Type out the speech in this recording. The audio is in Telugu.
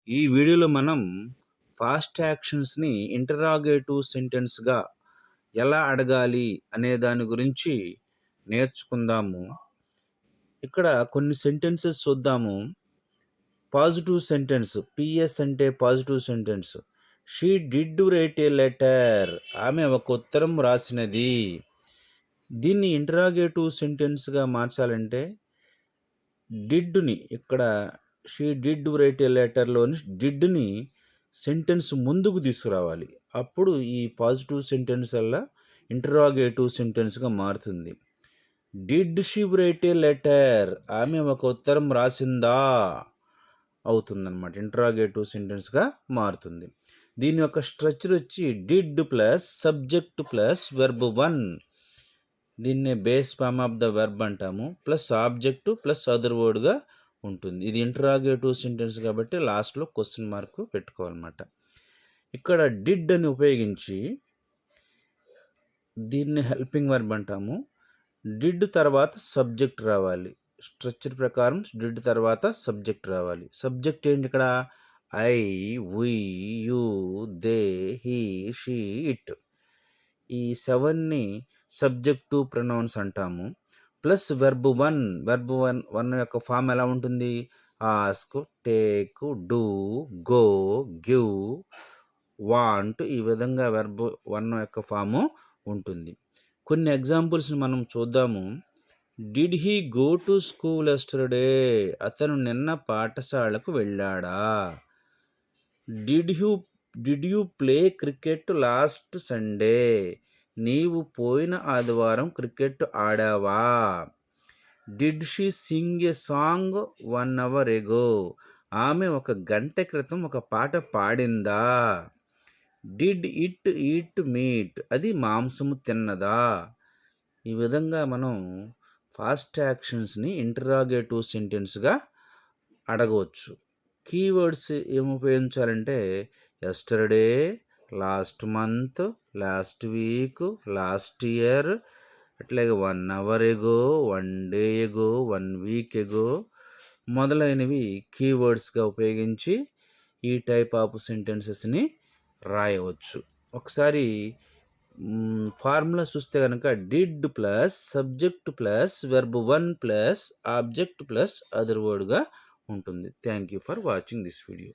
ఈ వీడియోలో మనం ఫాస్ట్ యాక్షన్స్‌ని ఇంటరాగేటివ్ సెంటెన్స్‌గా ఎలా అడగాలి అనే దాని గురించి నేర్చుకుందాము. ఇక్కడ కొన్ని సెంటెన్సెస్ చూద్దాము. పాజిటివ్ సెంటెన్స్ పీఎస్ అంటే positive sentence. She did write a letter. ఆమె ఒక ఉత్తరం రాసినది. దీన్ని ఇంటరాగేటివ్ సెంటెన్స్‌గా మార్చాలంటే డిడ్‌ని ఇక్కడ షీ డిడ్ రైట్ ఏ లెటర్‌లోని డిడ్‌ని సెంటెన్స్ ముందుకు తీసుకురావాలి. అప్పుడు ఈ పాజిటివ్ సెంటెన్స్ వల్ల ఇంటరాగేటివ్ సెంటెన్స్‌గా మారుతుంది. Did she write a letter. ఆమె ఒక ఉత్తరం రాసిందా అవుతుందన్నమాట. ఇంటరాగేటివ్ సెంటెన్స్‌గా మారుతుంది. దీని యొక్క స్ట్రక్చర్ వచ్చి did plus subject plus verb 1. దీన్నే base form of the verb అంటాము. ప్లస్ ఆబ్జెక్ట్ ప్లస్ అదర్ వర్డ్గా ఉంటుంది. ఇది ఇంటరాగేటివ్ సెంటెన్స్ కాబట్టి లాస్ట్లో క్వశ్చన్ మార్క్ పెట్టుకోవాలన్నమాట. ఇక్కడ డిడ్ అని ఉపయోగించి దీన్ని హెల్పింగ్ వర్బ్ అంటాము. డిడ్ తర్వాత సబ్జెక్ట్ రావాలి. స్ట్రక్చర్ ప్రకారం డిడ్ తర్వాత సబ్జెక్ట్ రావాలి. సబ్జెక్ట్ ఏంటి ఇక్కడ? I, we, you, they, he, she, it. ఈ 7ని సబ్జెక్టు ప్రొనౌన్స్ అంటాము. Plus verb 1. వెర్బ్ 1 యొక్క ఫామ్ ఎలా ఉంటుంది? Ask, take, do, go, give, want. ఈ విధంగా వెర్బ్ 1 యొక్క ఫాము ఉంటుంది. కొన్ని ఎగ్జాంపుల్స్ని మనం చూద్దాము. Did he go to school yesterday. అతను నిన్న పాఠశాలకు వెళ్ళాడా? Did you play cricket last Sunday. నీవు పోయిన ఆదివారం క్రికెట్ ఆడావా? Did she sing a song 1 hour ago. ఆమె 1 గంట క్రితం ఒక పాట పాడిందా? Did it eat meat. అది మాంసము తిన్నదా? ఈ విధంగా మనం ఫాస్ట్ యాక్షన్స్ని ఇంటరాగేటివ్ సెంటెన్స్గా అడగవచ్చు. కీవర్డ్స్ ఏమి ఉపయోగించాలంటే yesterday, last month, last week, last year, అట్లాగే 1 hour ago, 1 day ago, 1 week ago మొదలైనవి కీవర్డ్స్గా ఉపయోగించి ఈ టైప్ ఆఫ్ సెంటెన్సెస్ని రాయవచ్చు. ఒకసారి ఫార్ములా చూస్తే కనుక did plus subject plus verb 1 plus object plus other వర్డ్గా ఉంటుంది. Thank you for watching this video.